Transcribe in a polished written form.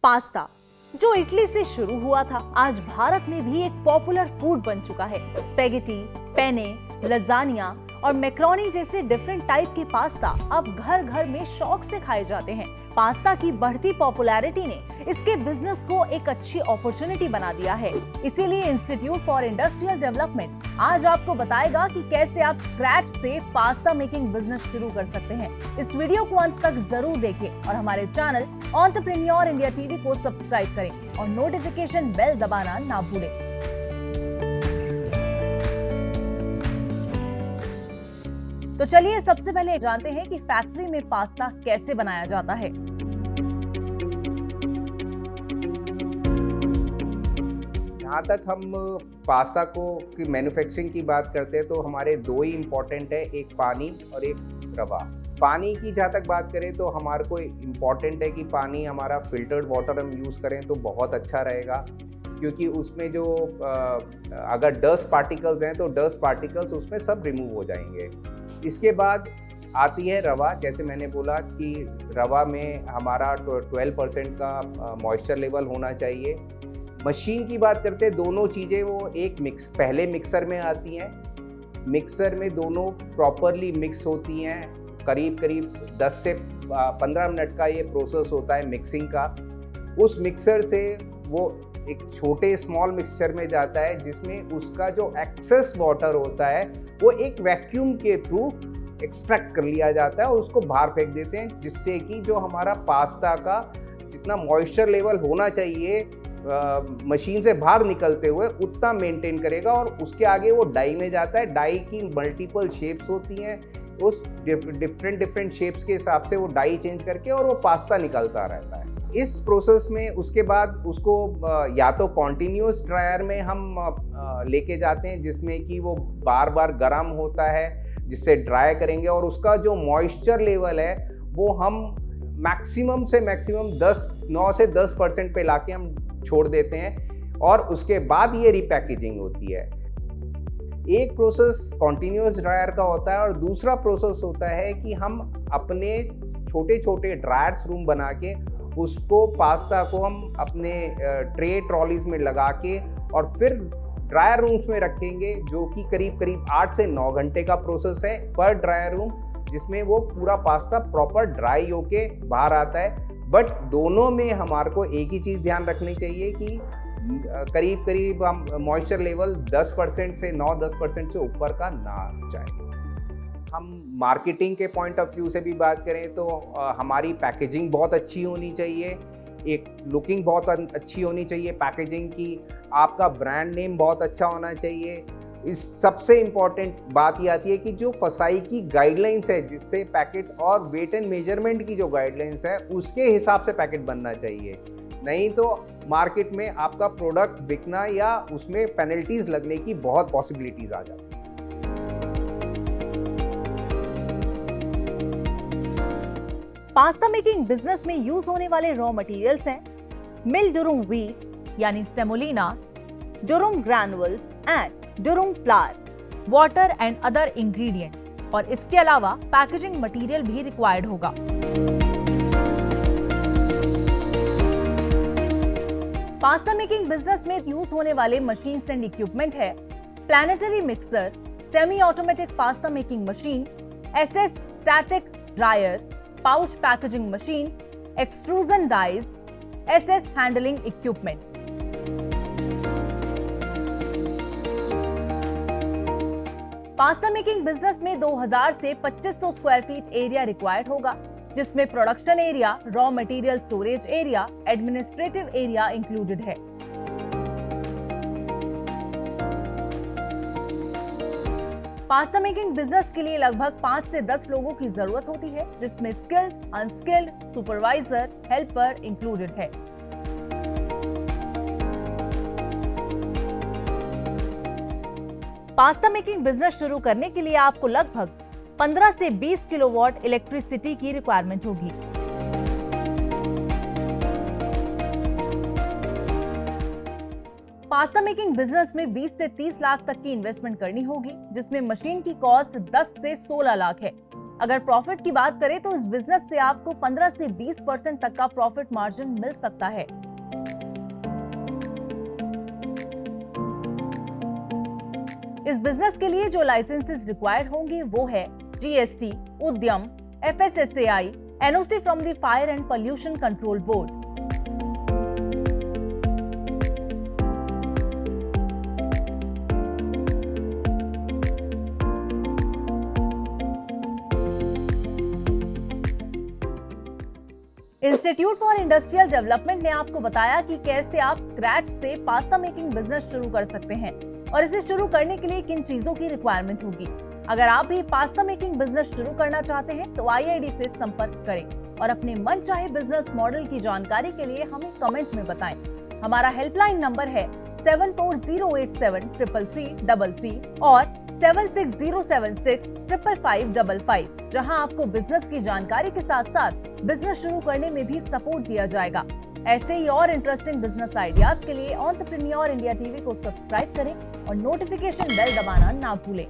Pasta जो Italy से शुरू हुआ था आज भारत में भी एक पॉपुलर फूड बन चुका है। स्पेगेटी, पेने, लजानिया और मैक्रोनी जैसे डिफरेंट टाइप के पास्ता अब घर घर में शौक से खाए जाते हैं। पास्ता की बढ़ती पॉपुलैरिटी ने इसके बिजनेस को एक अच्छी अपॉर्चुनिटी बना दिया है। इसीलिए इंस्टीट्यूट फॉर इंडस्ट्रियल डेवलपमेंट आज आपको बताएगा कि कैसे आप स्क्रैच से पास्ता मेकिंग बिजनेस शुरू कर सकते हैं। इस वीडियो को अंत तक जरूर देखें और हमारे चैनल एंटरप्रेन्योर इंडिया टीवी को सब्सक्राइब करें और नोटिफिकेशन बेल दबाना ना भूलें। तो चलिए सबसे पहले जानते हैं कि फैक्ट्री में पास्ता कैसे बनाया जाता है। जहाँ तक हम पास्ता की मैन्युफैक्चरिंग की बात करते हैं तो हमारे दो ही इम्पोर्टेंट है, एक पानी और एक रवा। पानी की जहाँ तक बात करें तो हमारे को इम्पॉर्टेंट है कि पानी हमारा फिल्टर्ड वाटर हम यूज़ करें तो बहुत अच्छा रहेगा, क्योंकि उसमें जो अगर डस्ट पार्टिकल्स हैं तो डस्ट पार्टिकल्स उसमें सब रिमूव हो जाएंगे। इसके बाद आती है रवा। जैसे मैंने बोला कि रवा में हमारा 12% का मॉइस्चर लेवल होना चाहिए। मशीन की बात करते हैं, दोनों चीज़ें वो पहले मिक्सर में आती हैं। मिक्सर में दोनों प्रॉपरली मिक्स होती हैं। करीब 10 से 15 मिनट का ये प्रोसेस होता है मिक्सिंग का। उस मिक्सर से वो एक छोटे स्मॉल मिक्सचर में जाता है, जिसमें उसका जो एक्सेस वाटर होता है वो एक वैक्यूम के थ्रू एक्सट्रैक्ट कर लिया जाता है और उसको बाहर फेंक देते हैं, जिससे कि जो हमारा पास्ता का जितना मॉइस्चर लेवल होना चाहिए मशीन से बाहर निकलते हुए उतना मेंटेन करेगा। और उसके आगे वो डाई में जाता है। डाई की मल्टीपल शेप्स होती हैं, उस डिफरेंट शेप्स के हिसाब से वो डाई चेंज करके और वो पास्ता निकलता रहता है। इस प्रोसेस में उसके बाद उसको या तो कॉन्टिन्यूस ड्रायर में हम लेके जाते हैं, जिसमें कि वो बार बार गर्म होता है, जिससे ड्राई करेंगे और उसका जो मॉइस्चर लेवल है वो हम मैक्सिमम से मैक्सिमम 9 से 10% पे लाके हम छोड़ देते हैं और उसके बाद ये रिपैकेजिंग होती है। एक प्रोसेस कॉन्टिन्यूस ड्रायर का होता है और दूसरा प्रोसेस होता है कि हम अपने छोटे छोटे ड्रायर्स रूम बना के उसको पास्ता को हम अपने ट्रे ट्रॉलीज में लगा के और फिर ड्रायर रूम्स में रखेंगे, जो कि करीब 8 से 9 घंटे का प्रोसेस है पर ड्रायर रूम, जिसमें वो पूरा पास्ता प्रॉपर ड्राई होके बाहर आता है। बट दोनों में हमारे को एक ही चीज़ ध्यान रखनी चाहिए कि करीब हम मॉइस्चर लेवल 10% से 9-10% से ऊपर का ना जाए। हम मार्केटिंग के पॉइंट ऑफ व्यू से भी बात करें तो हमारी पैकेजिंग बहुत अच्छी होनी चाहिए, एक लुकिंग बहुत अच्छी होनी चाहिए पैकेजिंग की, आपका ब्रांड नेम बहुत अच्छा होना चाहिए। इस सबसे इम्पॉर्टेंट बात ये आती है कि जो फसाई की गाइडलाइंस है, जिससे पैकेट और वेट एंड मेजरमेंट की जो गाइडलाइंस है उसके हिसाब से पैकेट बनना चाहिए। नहीं तो मार्केट में आपका प्रोडक्ट बिकना या उसमें पेनल्टीज लगने की बहुत पॉसिबिलिटीज आ जाती है। पास्ता मेकिंग बिजनेस में यूज होने वाले रॉ मटेरियल्स हैं मिल डुरुम व्हीट यानी semolina, durum granules and durum flour, water and other ingredient, और इसके अलावा पैकेजिंग मटेरियल भी रिक्वायर्ड होगा। पास्ता मेकिंग बिजनेस में यूज होने वाले मशीन्स एंड इक्विपमेंट है planetary mixer, semi automatic pasta making machine, SS static dryer, pouch packaging machine, extrusion dies, SS handling equipment. Pasta making business में 2000 से 2500 square feet area required होगा, जिसमें production area, raw material storage area, administrative area included है। Pasta making business के लिए लगभग 5 से 10 लोगों की जरूरत होती है, जिसमें skilled, unskilled, supervisor, helper included है। पास्ता मेकिंग बिजनेस शुरू करने के लिए आपको लगभग 15 से 20 किलोवाट इलेक्ट्रिसिटी की रिक्वायरमेंट होगी। पास्ता मेकिंग बिजनेस में 20 से 30 लाख तक की इन्वेस्टमेंट करनी होगी, जिसमें मशीन की कॉस्ट 10 से 16 लाख है। अगर प्रॉफिट की बात करें तो इस बिजनेस से आपको 15 से 20% तक का प्रॉफिट मार्जिन मिल सकता है। इस बिजनेस के लिए जो लाइसेंसेस रिक्वायर्ड होंगे वो है जीएसटी, उद्यम, FSSAI, NOC from the fire and pollution control board. Institute for industrial development ने आपको बताया कि कैसे आप स्क्रैच से पास्ता मेकिंग बिजनेस शुरू कर सकते हैं और इसे शुरू करने के लिए किन चीजों की रिक्वायरमेंट होगी। अगर आप भी पास्ता मेकिंग बिजनेस शुरू करना चाहते हैं तो IID से संपर्क करें और अपने मनचाहे बिजनेस मॉडल की जानकारी के लिए हमें कमेंट में बताएं। हमारा हेल्पलाइन नंबर है 7408733333 और 7607655555, जहां आपको बिजनेस की जानकारी के साथ साथ बिजनेस शुरू करने में भी सपोर्ट दिया जाएगा। ऐसे ही और इंटरेस्टिंग बिजनेस आइडियाज के लिए एंटरप्रेन्योर इंडिया टीवी को सब्सक्राइब करें और नोटिफिकेशन बेल दबाना ना भूलें।